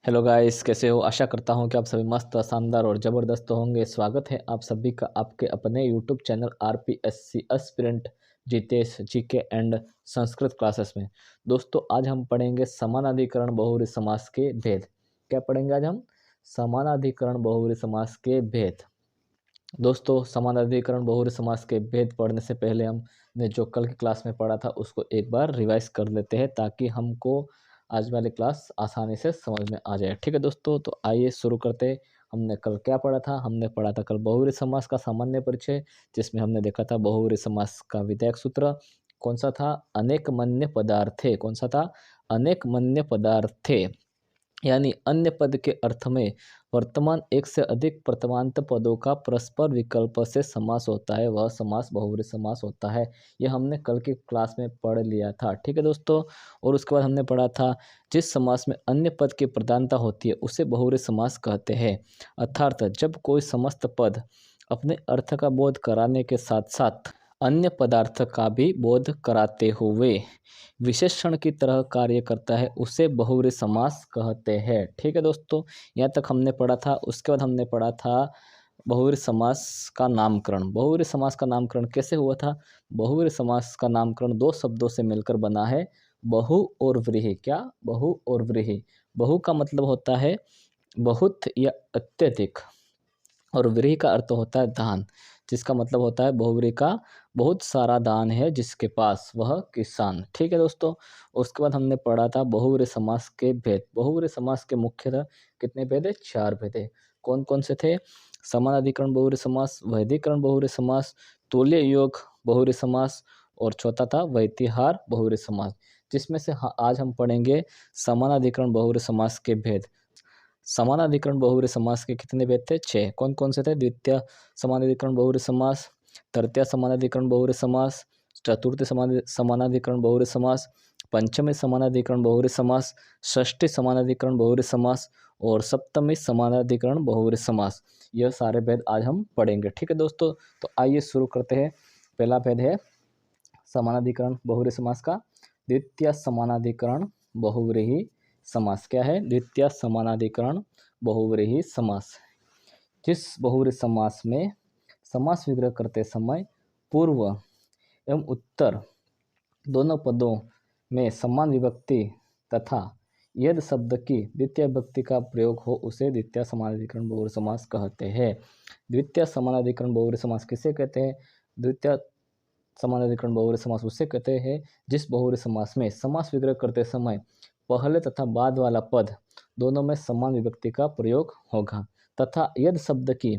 Hello guys, कैसे हो? आशा करता हूँ कि आप सभी मस्त शानदार और ज़बरदस्त होंगे। स्वागत है आप सभी का आपके अपने YouTube channel RPSC aspirant Jitesh GK and Sanskrit classes में। दोस्तों, आज हम पढ़ेंगे समानाधिकरण बहुव्रीहि समास के भेद। क्या पढ़ेंगे आज हम? समानाधिकरण बहुव्रीहि समास के भेद। दोस्तों, समानाधिकरण बहुव्रीहि समास के भेद पढ़ने से पहले हमने जो कल की क्लास में पढ़ा था उसको एक बार रिवाइज कर लेते हैं ताकि हमको आज वाली क्लास आसानी से समझ में आ जाए। ठीक है दोस्तों, तो आइए शुरू करते हैं। हमने कल क्या पढ़ा था? हमने पढ़ा था कल बहुव्रीहि समास का सामान्य परिचय, जिसमें हमने देखा था बहुव्रीहि समास का विधायक सूत्र कौन सा था? अनेक मन्य पदार्थे। कौन सा था? अनेक मन्य पदार्थे, यानी अन्य पद के अर्थ में वर्तमान एक से अधिक वर्तमांत पदों का परस्पर विकल्प से समास होता है, वह समास बहुव्रीहि समास होता है। यह हमने कल की क्लास में पढ़ लिया था। ठीक है दोस्तों, और उसके बाद हमने पढ़ा था जिस समास में अन्य पद की प्रधानता होती है उसे बहुव्रीहि समास कहते हैं। अर्थात जब कोई समस्त पद अपने अर्थ का बोध कराने के साथ साथ अन्य पदार्थ का भी बोध कराते हुए विशेषण की तरह कार्य करता है उसे बहुव्रीहि समास कहते हैं। ठीक है दोस्तों, यहाँ तक हमने पढ़ा था। उसके बाद हमने पढ़ा था बहुव्रीहि समास का नामकरण। बहुव्रीहि समास का नामकरण कैसे हुआ था? बहुव्रीहि समास का नामकरण दो शब्दों से मिलकर बना है, बहु और व्रीहि। क्या? बहु और व्रीहि। बहु का मतलब होता है बहुत या अत्यधिक, और व्रीहि का अर्थ होता है दान, जिसका मतलब होता है बहुव्रीहि का बहुत सारा दान है जिसके पास, वह किसान। ठीक है दोस्तों, उसके बाद हमने पढ़ा था बहुव्रीहि समास के भेद। बहुव्रीहि समास के मुख्यतः कितने भेद है? 4 भेद है। कौन कौन से थे? समानाधिकरण बहुव्रीहि समास, वैधिकरण बहुव्रीहि समास, तुल्य योग बहुव्रीहि समास, और चौथा था वैतिहार बहुव्रीहि समास। जिसमें से आज हम पढ़ेंगे समानाधिकरण बहुव्रीहि समास के भेद। समानाधिकरण बहुव्रीहि समास के कितने भेद थे? 6। कौन कौन से थे? द्वितीय समानाधिकरण बहुव्रीहि समास, तृतीय समानाधिकरण बहुव्रीहि समास, चतुर्थ समानाधिकरण बहुव्रीहि समास, पंचमी समानाधिकरण बहुव्रीहि समास, षष्ठी समानाधिकरण बहुव्रीहि समास, और सप्तमी समानाधिकरण बहुव्रीहि समास। यह सारे भेद आज हम पढ़ेंगे। ठीक है दोस्तों, तो आइए शुरू करते हैं। पहला भेद है समानाधिकरण बहुव्रीहि समास का, द्वितीय समानाधिकरण बहुव्रीहि समास। क्या है? द्वितीय समानाधिकरण बहुव्रीहि समास। जिस बहुव्रीहि समास में समास विग्रह करते समय पूर्व एवं उत्तर दोनों पदों में समान विभक्ति तथा यद शब्द की द्वितीय विभक्ति का प्रयोग हो उसे द्वितीय समानाधिकरण बहुव्रीहि समास कहते हैं। द्वितीय समानाधिकरण बहुव्रीहि समास किसे कहते हैं? द्वितीय समानाधिकरण बहुव्रीहि समास उसे कहते हैं जिस बहुव्रीहि समास में समास विग्रह करते समय पहले तथा बाद वाला पद दोनों में समान विभक्ति का प्रयोग होगा तथा यद शब्द की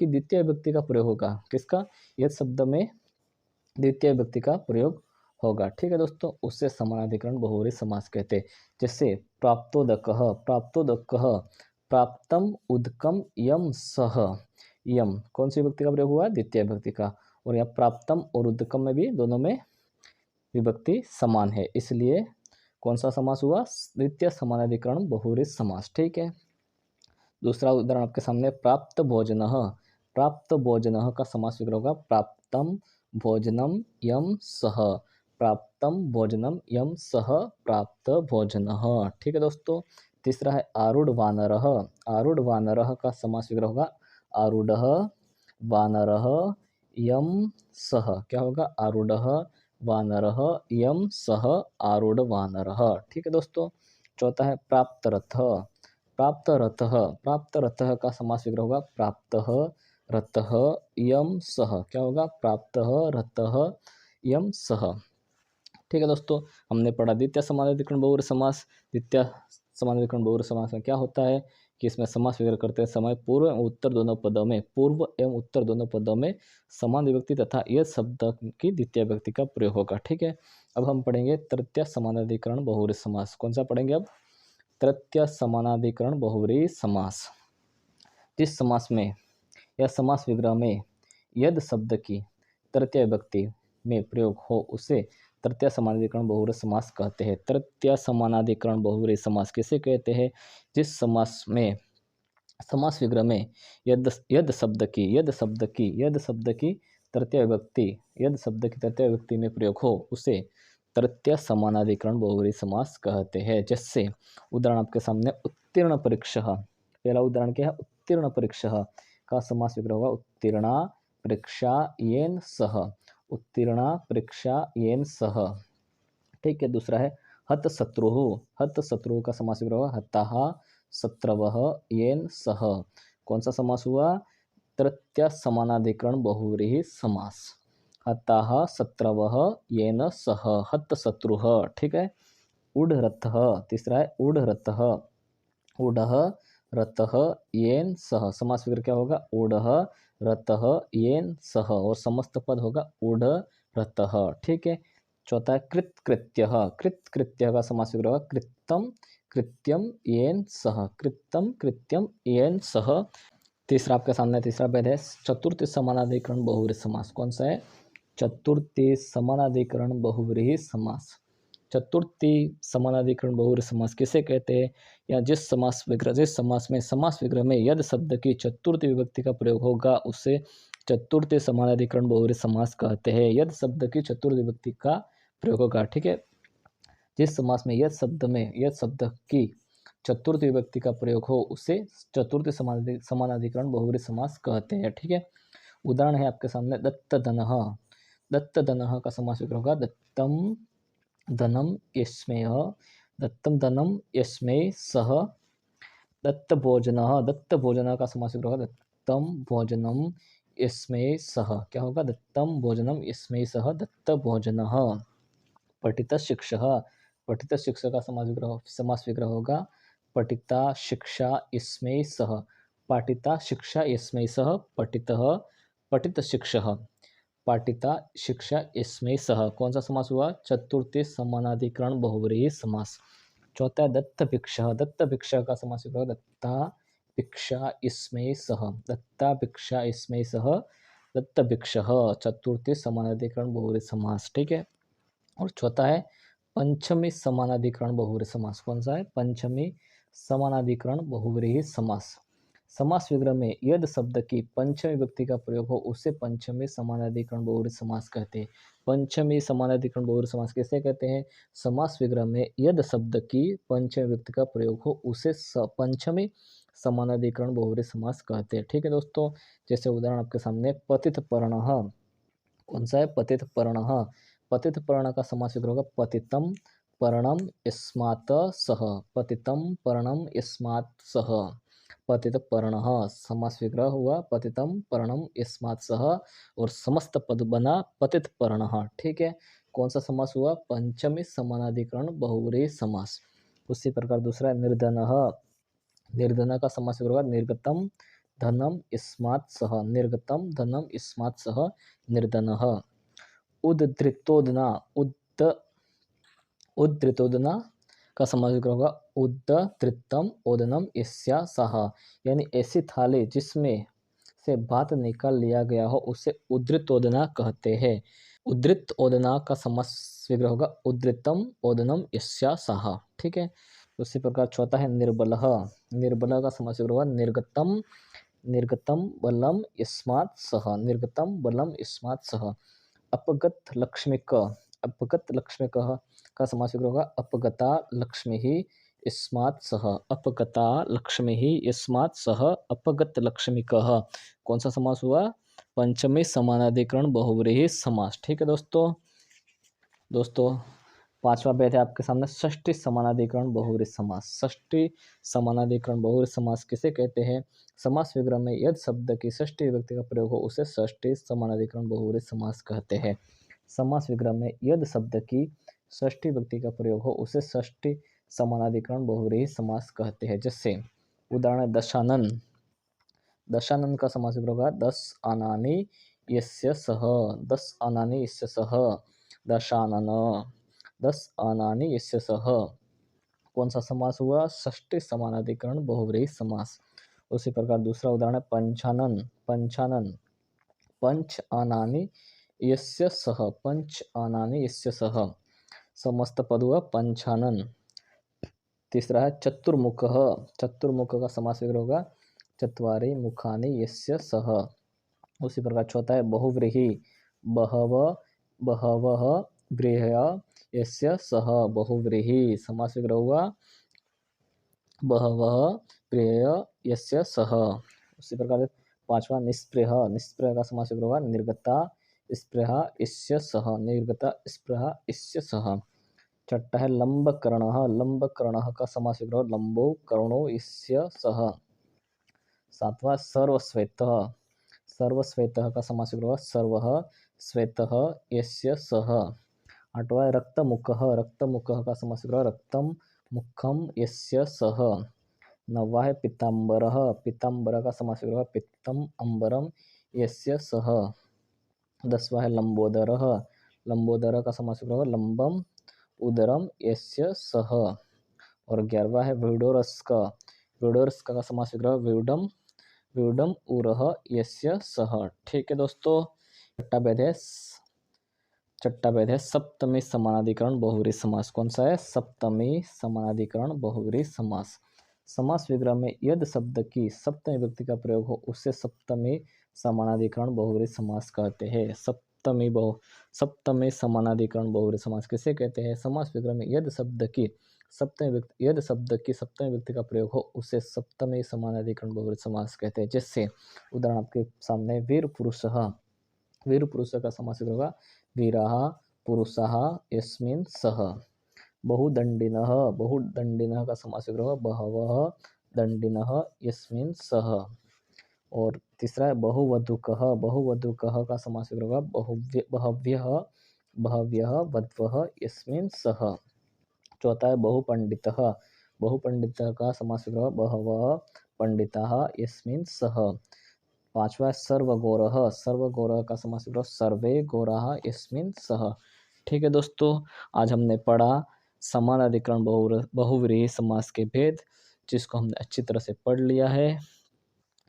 द्वितीय विभक्ति का प्रयोग होगा। किसका? यद शब्द में द्वितीय विभक्ति का प्रयोग होगा। ठीक है दोस्तों, उससे समानाधिकरण बहुव्रीहि समास कहते हैं। जैसे प्राप्तोदकः, प्राप्तोदकः, प्राप्तम उदकम यम सह। यम कौन सी विभक्ति का प्रयोग हुआ? द्वितीय विभक्ति का। और यहाँ प्राप्तम और उदकम में भी दोनों में विभक्ति समान है, इसलिए कौन सा समास हुआ? द्वितीय समानाधिकरण बहुव्रीहि समास। ठीक है, दूसरा उदाहरण आपके सामने, प्राप्त भोजनः। प्राप्त भोजनः का समास विग्रह होगा प्राप्तम भोजनम यम सह। प्राप्तम भोजनम यम सह प्राप्त भोजनः। ठीक है दोस्तों, तीसरा है आरूढ़ वानरः। आरूढ़ वानरः का समास विग्रह होगा आरूढ़ः वानरः यम सह। क्या होगा? आरूढ़ः वानरः यम सह आरूढ़ वानरः। ठीक है दोस्तों, चौथा है प्राप्त रथः। प्राप्त रथः, प्राप्त रथः का समास विग्रह होगा प्राप्तः रथः यम सह। क्या होगा? प्राप्तः रथः यम सह। ठीक है दोस्तों, हमने पढ़ा द्वितीय समानाधिकरण बहुव्रीहि समास। द्वितीय समानाधिकरण बहुव्रीहि समास में क्या होता है कि इसमें समास विग्रह करते समय पूर्व एवं उत्तर दोनों पदों में समान विभक्ति तथा यह शब्द की द्वितीय विभक्ति का प्रयोग होगा। ठीक है, अब हम पढ़ेंगे तृतीय समानाधिकरण बहुव्रीहि समास। कौन सा पढ़ेंगे अब? तृतीय समानाधिकरण बहुव्रीहि समास। जिस समास में या समास विग्रह में यद शब्द की तृतीय विभक्ति में प्रयोग हो उसे तृतीय समानाधिकरण बहुव्रीहि समास कहते हैं। तृतीय समानाधिकरण बहुव्रीहि समास किसे कहते हैं? जिस समास में समास विग्रह में यद शब्द की तृतीय विभक्ति में प्रयोग हो उसे तृतीय समानाधिकरण बहुव्रीहि समास कहते हैं। जैसे उदाहरण आपके सामने उत्तीर्ण परीक्षः, पहला उदाहरण क्या है, उत्तीर्ण परीक्षः का समास विग्रह होगा उत्तीर्णा परीक्षा येन सह, उत्तीर्णा परीक्षा येन सह। ठीक है, दूसरा है हत शत्रुः, हत शत्रुः का समास विग्रह होगा हताः शत्रवः येन सह। कौन सा समास हुआ, तृतीय समानाधिकरण बहुव्रीहि समास। हताः शत्रवः येन सह, हत शत्रुः। ठीक है, ऊढ़ रथः, तीसरा है ऊढ़ रथः, ऊढ़ः रथः येन सह, समास विग्रह क्या होगा ऊढ़ः रथः येन सह, और समस्त पद होगा ऊढ़ रथः। ठीक है, चौथा है कृत कृत्यः, कृत कृत्यः का समास विग्रह होगा कृत्यम कृत्यम येन सह, कृत्यम कृत्यम येन सह। तीसरा आपके सामने तीसरा पद है चतुर्थ समानाधिकरण बहुव्रीहि समास। कौन सा है, चतुर्थी समानाधिकरण बहुव्रीहि समास। चतुर्थी समानाधिकरण बहुव्रीहि समास किसे कहते हैं, या जिस समास में समास विग्रह में यद शब्द की चतुर्थी विभक्ति का प्रयोग होगा उसे चतुर्थी समानाधिकरण बहुव्रीहि समास कहते हैं। यद शब्द की चतुर्थ विभक्ति का प्रयोग होगा। ठीक है, जिस समास में यद शब्द की चतुर्थ विभक्ति का प्रयोग हो उसे चतुर्थ समानाधिकरण बहुव्रीहि समास कहते हैं। ठीक है, उदाहरण है आपके सामने दत्तधनः, दत्तधनः का समास विग्रह होगा दत्तम धनम यस्मेह, दत्तम धनम यस्मै सह। दत्तभोजनः, दत्तभोजनः का समास विग्रह होगा दत्तम भोजनम यस्मै सह। क्या होगा, दत्तम भोजनम यस्मै सह दत्तभोजनः। पठितः शिक्षः, पठितः शिक्षः का समास विग्रह होगा पठिता शिक्षा यस्मै सह, पाठिता शिक्षा यस्मै सह पठितः पठित शिक्षः, पाठिता शिक्षा यस्मै सह। कौन सा समास हुआ, चतुर्थी समानाधिकरण बहुव्रीहि समास। चौथा है दत्त भिक्षः, दत्त भिक्षः का समास विग्रह दत्ता भिक्षा यस्मै सह, दत्ता भिक्षा यस्मै सह दत्त भिक्षः, चतुर्थी समानाधिकरण बहुव्रीहि समास। ठीक है, और चौथा है पंचमी समानाधिकरण बहुव्रीहि समास। कौन सा है, पंचमी समानाधिकरण बहुव्रीहि समास। समास विग्रह में यद शब्द की पंचमी विभक्ति का प्रयोग हो उसे पंचमी समानाधिकरण बहुव्रीहि समास कहते हैं। पंचमी समानाधिकरण बहुव्रीहि समास किसे कहते हैं, समास विग्रह में यद शब्द की पंचमी विभक्ति का प्रयोग हो उसे पंचमी समानाधिकरण बहुव्रीहि समास कहते हैं। ठीक है दोस्तों, जैसे उदाहरण आपके सामने पतित पर्णः, कौन सा है, पतित पर्णः। पतित पर्ण का समास विग्रह होगा पतितम पर्णम यस्मात् सह, पतितम पर्णम यस्मात् सह। पतित पर्णः समास विग्रह हुआ पतितम पर्णम यस्मात् सह, और समस्त पद बना पतित पर्णः। ठीक है, कौन सा समास हुआ, पंचमी समानाधिकरण बहुव्रीहि समास। उसी प्रकार दूसरा है निर्धनः, निर्धन का समास विग्रह होगा निर्गतम धनम यस्मात् सह, निर्गतम धनम यस्मात् सह निर्धनः। उद्धृतोदना, उद्धृतोदना का समास विग्रह होगा उद्धृतम ओदनम यस्या सह, यानी ऐसी थाली जिसमें से भात निकाल लिया गया हो उसे उद्धृतोदना कहते हैं। उद्धृत ओदना का समास विग्रह होगा उद्धृतम ओदनम यस्या सह। ठीक है, उसी प्रकार चौथा है निर्बलः, निर्बलः का समास विग्रह होगा निर्गतम निर्गतम बलम यस्मात् सह, निर्गतम बलम यस्मात् सह। अपगत लक्ष्मीक, अपगत लक्ष्मीक का समास विग्रह होगा अपगता लक्ष्मी यस्मात् सह, अपगता लक्ष्मी यस्मात् सह अपगत लक्ष्मीकः। कौन सा समास हुआ, पंचमी समानाधिकरण बहुव्रीहि समास। ठीक है दोस्तों पांचवा भेद है आपके सामने षष्ठी समानाधिकरण बहुव्रीहि समास। षष्ठी समानाधिकरण बहुव्रीहि समास किसे कहते हैं, समास विग्रह में यदि शब्द की षष्ठी विभक्ति का प्रयोग हो उसे षष्ठी समानाधिकरण बहुव्रीहि समास कहते हैं। समास विग्रह में यदि शब्द की षष्ठी विभक्ति का प्रयोग हो उसे षष्ठी समानाधिकरण बहुव्रीहि समास कहते हैं। जैसे उदाहरण दशानन, दशानन का समास विग्रह होगा दस आनानि यस्य सह, दस आनानि यस्य सह दशानन, दस आनानि यस्य सह। कौन सा समास हुआ, षष्ठी समानाधिकरण बहुव्रीहि समास। उसी प्रकार दूसरा उदाहरण है पंचानन, पंचानन पंच आनानि यस्य सह, पंच आनानि यस्य सह समस्त पद हुआ पंचानन। तीसरा है चतुर्मुखः, चतुर्मुख का समास विग्रह होगा चत्वारि मुखानि यस्य सह। उसी प्रकार चौथा है बहुव्रीहि, बहव बहवः व्रीहय यस्य सह बहुव्रीहि समास विग्रह हुआ बहवः प्रिय यस्य सह। उसी प्रकार से पांचवा निस्पृह, निस्पृह का समास विग्रह हुआ निर्गता स्पृहा इस्य सह, निर्गता स्पृहा इस्य सह। छठा है लंबकर्णः, लंबकर्णः का समास विग्रह लंबो कर्णो इस्य सह। सातवां सर्वश्वेतः, सर्वश्वेतः का समास विग्रह सर्वः श्वेतः यस्य सह। आठवां रक्तमुखः, रक्तमुखः का समास विग्रह रक्तम मुखम यस्य सह। नववा है पीताम्बरः, पीताम्बरः का समास विग्रह पित्तम अंबरम यस्य सह। दसवां है लंबोदरः, लंबोदरः का समास विग्रह लंबम उदरम यस्य सह। और 11वां है व्यूडोरस्क, व्यूडोरस्क का समास विग्रह व्यूडम व्यूडम उरह यस्य सह। ठीक है दोस्तों, छठा भेद है सप्तमी समानाधिकरण बहुव्रीहि समास। कौन सा है? सप्तमी समानाधिकरण बहुव्रीहि समास। समास विग्रह में यद शब्द की सप्तमी विभक्ति का प्रयोग हो उसे सप्तमी समानाधिकरण बहुव्रीहि समास कहते हैं। सप्तमी समानाधिकरण बहुव्रीहि समास किसे कहते हैं? समास विग्रह में यद शब्द की सप्तमी विभक्ति का प्रयोग हो उसे सप्तमी समानाधिकरण बहुव्रीहि समास कहते हैं। जैसे उदाहरण आपके सामने वीर पुरुषः, वीर पुरुष का समास विग्रह होगा वीराः पुरुषाः यस्मिन् सह। बहुदंडिनः, बहुदंडिनः का समास विग्रह होगा बहवः दंडिनः यस्मिन् सह। और तीसरा है बहुवधूकः, बहुवधूकः का समास विग्रह होगा बहव्यः वध्वः यस्मिन् सह। चौथा है बहुपंडितः, बहुपंडितः का समास विग्रह बहवः पंडिताः यस्मिन् सह। पांचवा सर्वगौरः, सर्वगौरः का समास विग्रह सर्वे गौराः यस्मिन् सह। ठीक है दोस्तों, आज हमने पढ़ा समानाधिकरण बहुव्रीहि समास के भेद, जिसको हमने अच्छी तरह से पढ़ लिया है।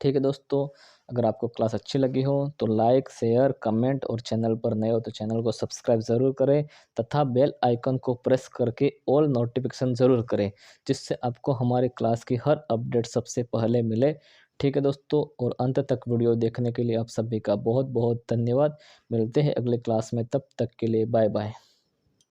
ठीक है दोस्तों, अगर आपको क्लास अच्छी लगी हो तो लाइक शेयर कमेंट और चैनल पर नए हो तो चैनल को सब्सक्राइब ज़रूर करें तथा बेल आइकन को प्रेस करके ऑल नोटिफिकेशन ज़रूर करें, जिससे आपको हमारी क्लास की हर अपडेट सबसे पहले मिले। ठीक है दोस्तों, और अंत तक वीडियो देखने के लिए आप सभी का बहुत बहुत धन्यवाद। मिलते हैं अगले क्लास में, तब तक के लिए बाय बाय।